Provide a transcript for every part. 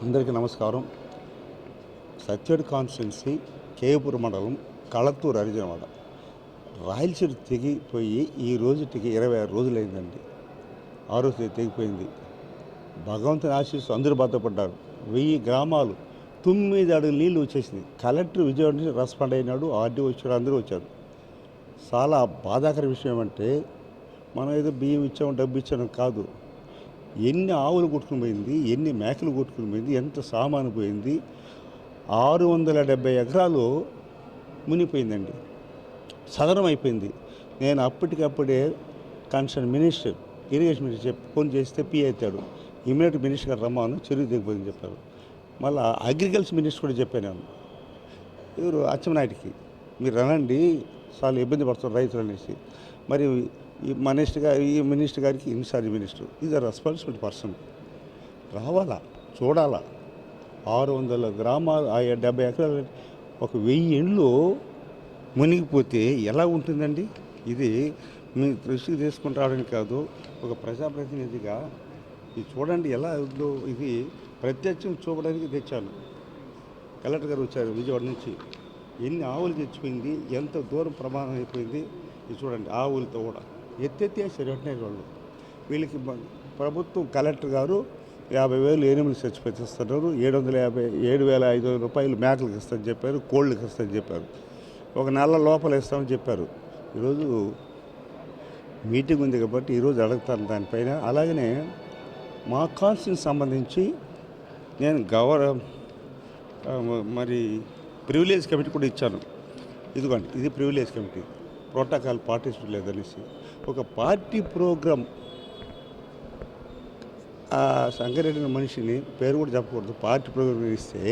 అందరికీ నమస్కారం. సత్యవేడు కాన్స్టిట్యున్సీ కేపురం మండలం కళత్తూరు అరిజనవాడ రాయలసీమ తెగిపోయి ఈ రోజుటికి 26 రోజులైందండి. 6వ తేదీ తెగిపోయింది. భగవంతుని ఆశీస్సు అందరూ బాధపడ్డారు. 1000 గ్రామాలు 9 అడుగుల నీళ్ళు వచ్చేసింది. కలెక్టర్ విజయవాడ నుంచి రెస్పాండ్ అయినాడు. ఆర్డీ వచ్చాడు, అందరూ వచ్చారు. చాలా బాధాకర విషయం ఏమంటే మనం ఏదో బియ్యం ఇచ్చాము, డబ్బు ఇచ్చాము కాదు. ఎన్ని ఆవులు కొట్టుకుని పోయింది, ఎన్ని మేకలు కొట్టుకుని పోయింది, ఎంత సామాను పోయింది. 670 ఎకరాలు మునిగిపోయిందండి, సదనం అయిపోయింది. నేను అప్పటికప్పుడే concern minister, irrigation minister phone చేస్తే పి అవుతాడు. ఇమీడియట్ మినిస్టర్ గారు రమ్మాను, చెరువు దిగిపోయిందని చెప్పారు. మళ్ళీ అగ్రికల్చర్ మినిస్టర్ కూడా చెప్పాను నేను, ఎవరు అచ్చెన్నాయుడికి, మీరు రండి చాలా ఇబ్బంది పడుతున్నారు రైతులు అనేసి. మరి ఈ మినిస్టర్ గారికి incharge minister is a responsible person, రావాలా, చూడాలా. 600 గ్రామాలు 70 ఎకరాలు, ఒక 1000 ఇండ్లు మునిగిపోతే ఎలా ఉంటుందండి? ఇది మీ దృష్టికి తీసుకుని రావడానికి కాదు, ఒక ప్రజాప్రతినిధిగా ఇది చూడండి ఎలా ఉందో. ఇది ప్రత్యక్షం చూపడానికి తెచ్చాను. కలెక్టర్ గారు వచ్చారు విజయవాడ నుంచి. ఎన్ని ఆవులు తెచ్చిపోయింది, ఎంత దూరం ప్రమాదం అయిపోయింది. ఇది చూడండి, ఆవులతో కూడా ఎత్తేసారు వెంటనే వాళ్ళు. వీళ్ళకి ప్రభుత్వం కలెక్టర్ గారు 50,000 ఎనిమిది చచ్చిపోతే ఇస్తున్నారు. 7,500 రూపాయలు మేకలకు ఇస్తామని చెప్పారు, కోళ్ళకి ఇస్తామని చెప్పారు. ఒక నెల లోపల ఇస్తామని చెప్పారు. ఈరోజు మీటింగ్ ఉంది కాబట్టి ఈరోజు అడుగుతాను దానిపైన. అలాగనే మా కాన్స్టిట్యూన్సీకి సంబంధించి నేను మరి ప్రివిలేజ్ కమిటీ కూడా ఇచ్చాను. ఇదిగోండి, ఇది ప్రివిలేజ్ కమిటీ, ప్రోటోకాల్ పార్టిసిపేట్ లేదనేసి ఒక పార్టీ ప్రోగ్రాం. ఆ సంగారెడ్డి మనిషిని పేరు కూడా చెప్పకూడదు, పార్టీ ప్రోగ్రాం ఇస్తే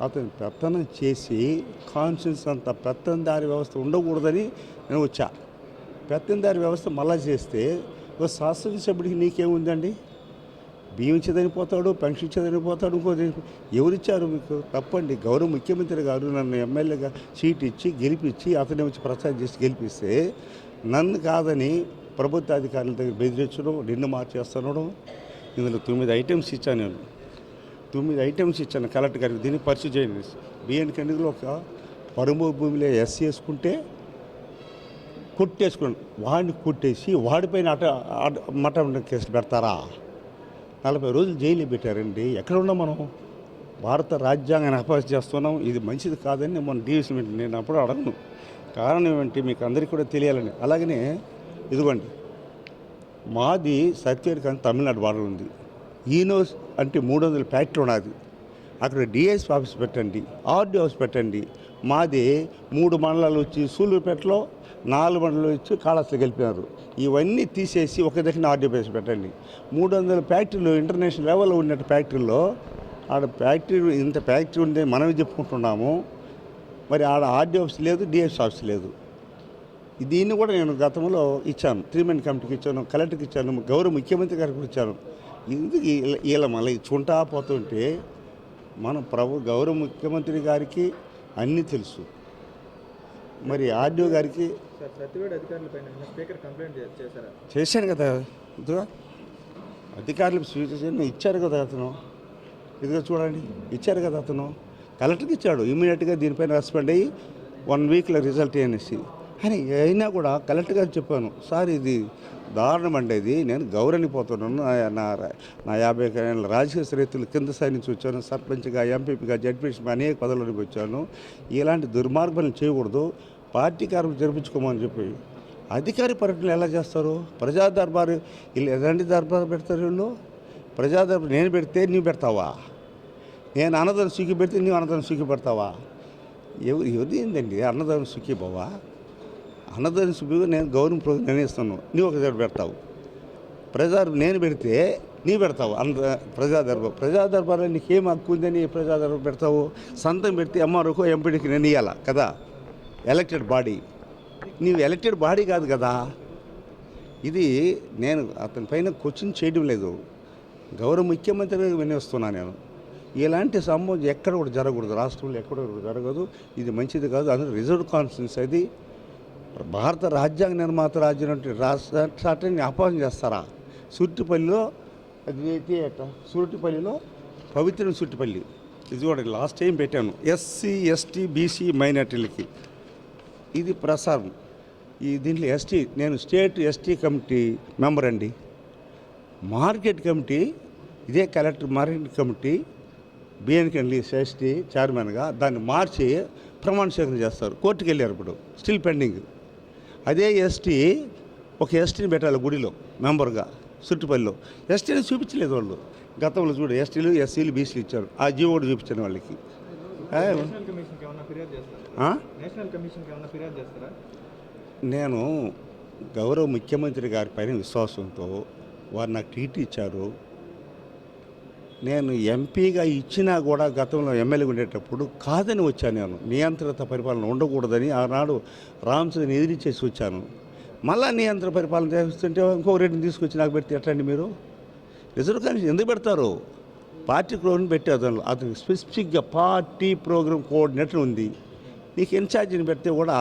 అతను పెత్తనం చేసి కాన్స్టిట్యూన్సీ అంతా పెత్తందారి వ్యవస్థ ఉండకూడదని నేను వచ్చా. పెత్తందారి వ్యవస్థ మళ్ళా చేస్తే ఒక శాసనసభ్యుడికి నీకేముందండి? బియ్యం ఇచ్చేదనిపోతాడు, పెన్షన్ ఇచ్చేదనిపోతాడు, ఇంకోటి. ఎవరిచ్చారు మీకు? తప్పండి. గౌరవ ముఖ్యమంత్రి గారు నన్ను ఎమ్మెల్యేగా సీట్ ఇచ్చి గెలిపించి అతనే వచ్చి ప్రచారం చేసి గెలిపిస్తే నన్ను కాదని ప్రభుత్వ అధికారుల దగ్గర బెదిరించడం, నిన్ను మార్చేస్తున్నాడు. ఇందులో 9 ఐటమ్స్ ఇచ్చాను నేను. 9 ఐటమ్స్ ఇచ్చాను కలెక్టర్ గారికి. దీన్ని పరిశీలి చేయండి. బియ్యానికి ఎందుకు ఒక పరుము భూమిలో వేసుకుంటే కొట్టేసుకోండి, వాడిని కొట్టేసి వాడిపైన మటన్ కేసులు పెడతారా? 40 రోజులు జైలు పెట్టారండి. ఎక్కడ ఉన్నాం మనం? భారత రాజ్యాంగాన్ని అపహాస్యం చేస్తున్నాం. ఇది మంచిది కాదని మన డివిజన్ నేను అప్పుడు అడగను. కారణం ఏమంటే మీకు అందరికీ కూడా తెలియాలని. అలాగనే ఇదిగోండి, మాది సత్యవేడు కానీ తమిళనాడు బార్డర్ ఉంది. ఈనోస్ అంటే 300 ఫ్యాక్టరీ ఉన్నది. అక్కడ డిఎస్ ఆఫీస్ పెట్టండి, ఆర్డీ హౌస్ పెట్టండి. మాది 3 మండలాలు వచ్చి సూళ్ళూరుపేటలో, 4 మండలాలు వచ్చి కాళహస్తిలో గెలిపినారు. ఇవన్నీ తీసేసి ఒక దగ్గర ఆర్డీ ఆఫీస్ పెట్టండి. 300 ఫ్యాక్టరీలు ఇంటర్నేషనల్ లెవెల్లో ఉన్న ఫ్యాక్టరీలో ఆడ ఫ్యాక్టరీ, ఇంత ఫ్యాక్టరీ ఉండే మనమే చెప్పుకుంటున్నాము. మరి ఆడ ఆర్డీ ఆఫీస్ లేదు, డిఎస్ ఆఫీస్ లేదు. దీన్ని కూడా నేను గతంలో ఇచ్చాను, 3 మెన్ కమిటీకి ఇచ్చాను, కలెక్టర్కి ఇచ్చాను, గౌరవ ముఖ్యమంత్రి గారికి కూడా ఇచ్చాను. ఎందుకు వీళ్ళ మళ్ళీ చుంటా పోతుంటే మన గౌరవ ముఖ్యమంత్రి గారికి అన్నీ తెలుసు. మరి ఆర్డీఓ గారికి చేశాను కదా, ఇదిగా అధికారులు స్వీకరించి ఇచ్చారు కదా అతను. ఇదిగా చూడండి, ఇచ్చారు కదా అతను. కలెక్టర్కి ఇచ్చాడు, ఇమీడియట్గా దీనిపైన రెస్పాండ్ అయ్యి 1 వీక్లో రిజల్ట్ అనేసి. అని అయినా కూడా కలెక్టర్ గారు చెప్పాను, సార్ ఇది దారుణం అండి, ఇది నేను గౌరవనిపోతున్నాను. నా 50 ఏళ్ళ రాజకీయ చరిత్రలు కింద స్థాయి నుంచి వచ్చాను. సర్పంచ్గా, ఎంపీపీగా, జడ్పీగా అనేక పదవులకు వచ్చాను. ఇలాంటి దుర్మార్గాలను చేయకూడదు, పార్టీ కార్యక్రమం జరిపించుకోమని చెప్పి. అధికారి పర్యటనలు ఎలా చేస్తారు? ప్రజా దర్బారు, వీళ్ళు ఎలాంటి దర్బారు పెడతారు వీళ్ళు? ప్రజా దర్బారు నేను పెడితే నువ్వు పెడతావా? నేను అన్నదానం సుఖి పెడితే నువ్వు అన్నదానం సుఖి పెడతావా? ఎవరు ఏందండి అన్నదానం సుఖి బావా? అన్నదానం సుఖిగా నేను గవర్నమెంట్ ప్రోగ్రాం నిర్ణయిస్తాను, నువ్వు ఒక దగ్గర పెడతావు. నేను పెడితే నీ పెడతావు. ప్రజా దర్బార్లో నీకేం హక్కు ఉందని ప్రజా దర్బార్ పెడతావు? సంతం పెడితే ఎంఆర్ఓకో ఎంపీడీకి నేను ఇవ్వాలా కదా, ఎలక్టెడ్ బాడీ. నీవు ఎలక్టెడ్ బాడీ కాదు కదా. ఇది నేను అతని పైన క్వశ్చన్ చేయడం లేదు, గౌరవ ముఖ్యమంత్రిగా వినిస్తున్నాను నేను. ఇలాంటి సంభవం ఎక్కడ కూడా జరగకూడదు, రాష్ట్రంలో ఎక్కడ కూడా జరగదు. ఇది మంచిది కాదు. అందులో రిజర్వ్ కాన్స్టిట్యున్సీ అది. భారత రాజ్యాంగ నిర్మాత రాజ్యం రాష్ట్రాన్ని అపహాస్యం చేస్తారా? సుర్టిపల్లిలో పవిత్రం సుట్టిపల్లి ఇది కూడా లాస్ట్ టైం పెట్టాను. ఎస్సీ ఎస్టీ బీసీ మైనార్టీలకి ఇది ప్రసారం. దీంట్లో ఎస్టీ నేను స్టేట్ ఎస్టీ కమిటీ మెంబర్ అండి. మార్కెట్ కమిటీ ఇదే కలెక్టర్ మార్కెట్ కమిటీ బిఎన్కండి ఎస్టీ చైర్మన్గా దాన్ని మార్చి ప్రమాణ స్వీకారం చేస్తారు. కోర్టుకు వెళ్ళారు, ఇప్పుడు స్టిల్ పెండింగ్. అదే ఎస్టీ ఒక ఎస్టీని పెట్టాలి గుడిలో మెంబర్గా సుట్టుపల్లిలో. ఎస్టీని చూపించలేదు వాళ్ళు. గతంలో చూడు ఎస్టీలు ఎస్సీలు బీసీలు ఇచ్చారు, ఆ జీవో కూడా చూపించాను వాళ్ళకి. నేను గౌరవ ముఖ్యమంత్రి గారి పైన విశ్వాసంతో వారు నాకు టీటీ ఇచ్చారు. నేను ఎంపీగా ఇచ్చినా కూడా గతంలో ఎమ్మెల్యే ఉండేటప్పుడు కాదని వచ్చాను. నేను నియంత్రిత పరిపాలన ఉండకూడదని ఆనాడు రామచంద్రని ఎదిరించేసి వచ్చాను. మళ్ళా నియంత్రణ పరిపాలన చేస్తుంటే ఇంకో రెడ్డిని తీసుకొచ్చి నాకు పెడితే ఎట్లండి మీరు? రిజర్వ్ కమిషన్ ఎందుకు పెడతారు? పార్టీ ప్రోగ్రాం పెట్టారు. అతనికి స్పెసిఫిక్గా పార్టీ ప్రోగ్రామ్ కోఆర్డినేటర్ ఉంది. నీకు ఇన్ఛార్జిని పెడితే కూడా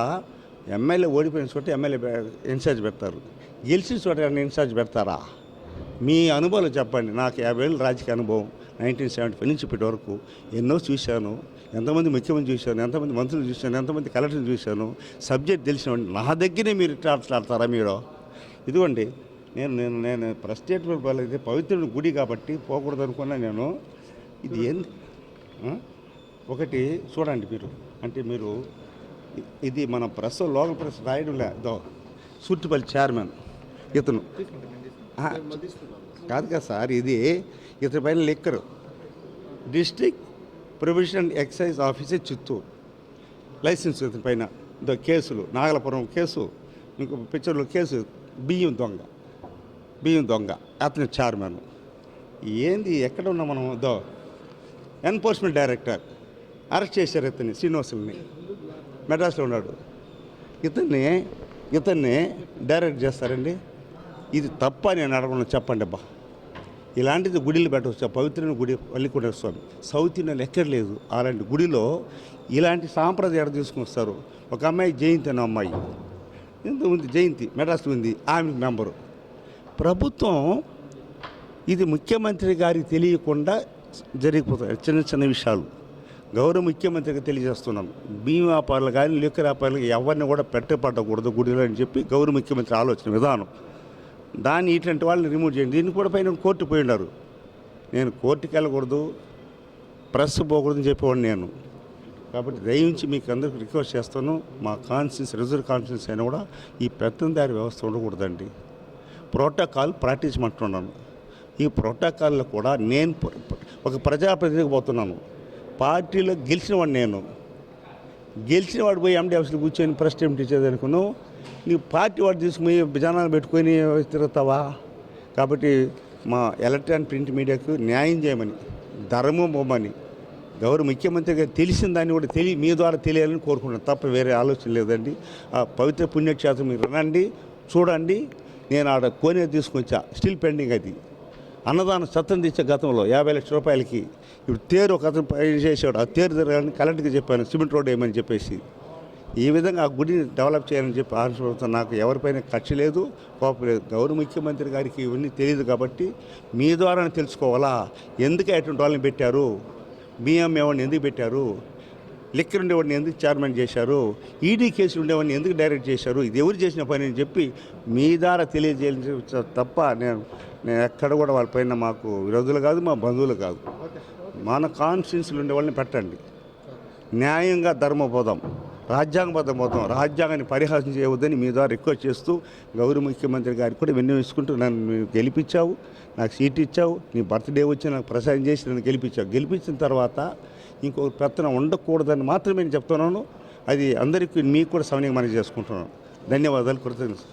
ఎమ్మెల్యే ఓడిపోయిన చోట ఎమ్మెల్యే ఇన్ఛార్జ్ పెడతారు, గెలిచిన చోట ఇన్ఛార్జ్ పెడతారా? మీ అనుభవాలు చెప్పండి. నాకు 50 ఏళ్ళ రాజకీయ అనుభవం 1975 నుంచి ఇప్పటి వరకు ఎన్నో చూశాను. ఎంతమంది ముఖ్యమంత్రి చూశాను, ఎంతమంది మంత్రులు చూశాను, ఎంతమంది కలెక్టర్లు చూశాను. సబ్జెక్ట్ తెలిసిన నా దగ్గరే మీరు ఇట్లా మాట్లాడతారా మీరు? ఇదిగోండి నేను నేను నేను ప్రస్టేట్మెంట్ అయితే పవిత్రుని గుడి కాబట్టి పోకూడదు అనుకున్నా నేను. ఇది ఏంది ఒకటి చూడండి మీరు, అంటే మీరు ఇది మన ప్రెస్ లోకల్ ప్రెస్ రాయడం లేదో. సుట్టుపల్లి చైర్మన్ ఇతను కాదు కదా సార్, ఇది ఇతని పైన liquor district prohibition excise officer Chittoor licence ఇతని పైన కేసులు. నాగలపురం కేసు, ఇంకో పిక్చర్లో కేసు బియ్యం దొంగ అతని చైర్మన్. ఏంది ఎక్కడ ఉన్నాం మనం? ఎన్ఫోర్స్మెంట్ డైరెక్టర్ అరెస్ట్ చేశారు ఇతన్ని, శ్రీనివాసుల్ని, మెడ్రాస్లో ఉన్నాడు. ఇతన్ని డైరెక్ట్ చేస్తారండి. ఇది తప్ప నేను అడగను, చెప్పండి అబ్బా. ఇలాంటిది గుడిలో పెట్టవచ్చు. పవిత్రమైన గుడి వల్లికొండ స్వామి సౌత్ ఇండియాలో ఎక్కడ లేదు. అలాంటి గుడిలో ఇలాంటి సాంప్రదాయాలు తీసుకుని వస్తారు. ఒక అమ్మాయి జయంతి అనే అమ్మాయి ఎంత ఉంది, జయంతి మెడ్రాస్లో ఉంది, ఆమె మెంబరు. ప్రభుత్వం ఇది ముఖ్యమంత్రి గారికి తెలియకుండా జరిగిపోతాయి చిన్న చిన్న విషయాలు. గౌరవ ముఖ్యమంత్రికి తెలియజేస్తున్నాం. బియ్యం వ్యాపారులు కానీ లిక్కర్ వ్యాపారులు ఎవరిని కూడా పెట్టకూడదు గుడిలో అని చెప్పి గౌరవ ముఖ్యమంత్రి ఆలోచన విధానం. దాన్ని ఇట్లాంటి వాళ్ళని రిమూవ్ చేయండి. దీన్ని కూడా పైన కోర్టు పోయి ఉన్నారు. నేను కోర్టుకి వెళ్ళకూడదు, ప్రెస్ పోకూడదని చెప్పేవాడిని నేను. కాబట్టి దయించి మీకు అందరికీ రిక్వెస్ట్ చేస్తాను, మా కాన్స్టిట్యూన్సీ రిజర్వ్ కాన్స్టిట్యూన్సీ అయినా కూడా ఈ పెత్తందారి వ్యవస్థ ఉండకూడదండి. ప్రోటోకాల్ ప్రాక్టీస్ అంటున్నాను. ఈ ప్రోటోకాల్లో కూడా నేను ఒక ప్రజాప్రతినిధికి పోతున్నాను. పార్టీలో గెలిచినవాడు నేను. గెలిచినవాడు పోయి ఎండి ఆఫీసులో కూర్చొని ప్రెస్ టైం ఇచ్చేది అనుకున్నావు. నీ పార్టీ వాడు తీసుకుని జనాలు పెట్టుకొని తిరుగుతావా? కాబట్టి మా ఎలక్ట్రానిక్ ప్రింట్ మీడియాకు న్యాయం చేయమని, ధర్మం పోమని గౌరవ ముఖ్యమంత్రి గారు తెలిసిన దాన్ని కూడా మీ ద్వారా తెలియాలని కోరుకుంటున్నాను. తప్ప వేరే ఆలోచన లేదండి. ఆ పవిత్ర పుణ్యక్షేత్రం మీరు రండి, చూడండి. నేను ఆడ కోనే తీసుకొచ్చా, స్టిల్ పెండింగ్. అది అన్నదానం సత్తం తెచ్చే గతంలో 50 లక్షల రూపాయలకి. ఇప్పుడు తేరు ఒక అతను చేసాడు. ఆ తేరు తిరగాలని కలెక్టర్కి చెప్పాను, సిమెంట్ రోడ్ వేయమని చెప్పేసి. ఈ విధంగా ఆ గుడిని డెవలప్ చేయాలని చెప్పి ఆలోచన. నాకు ఎవరిపైన ఖర్చు లేదు, కోపం లేదు. గౌరవ ముఖ్యమంత్రి గారికి ఇవన్నీ తెలియదు కాబట్టి మీ ద్వారానే తెలుసుకోవాలా. ఎందుకు అటువంటి వాళ్ళని పెట్టారు, బియ్యం ఎవరిని ఎందుకు పెట్టారు, లిక్కర్ ఉండేవాడిని ఎందుకు చైర్మన్ చేశారు, ఈడీ కేసులు ఉండేవాడిని ఎందుకు డైరెక్ట్ చేశారు, ఇది ఎవరు చేసిన పని అని చెప్పి మీ ద్వారా తెలియజేయాలని తప్ప నేను ఎక్కడ కూడా వాళ్ళపైన మాకు విరోధులు కాదు, మా బంధువులు కాదు. మన కాన్స్టిట్యూన్సీలు ఉండే వాళ్ళని పెట్టండి. న్యాయంగా ధర్మబోధం, రాజ్యాంగబద్ధం పోతాం. రాజ్యాంగాన్ని పరిహాసం చేయవద్దని మీ ద్వారా రిక్వెస్ట్ చేస్తూ గౌరవ ముఖ్యమంత్రి గారికి కూడా విన్నవించుకుంటూ నన్ను గెలిపించావు, నాకు సీట్ ఇచ్చావు, నీ బర్త్డే వచ్చి నాకు ప్రసాదం చేసి నన్ను గెలిపించావు. గెలిపించిన తర్వాత ఇంకొక పెత్తనం ఉండకూడదని మాత్రమే నేను చెప్తున్నాను. అది అందరికీ మీకు కూడా సమన్వయం చేసుకుంటున్నాను. ధన్యవాదాలు, కృతజ్ఞతలు.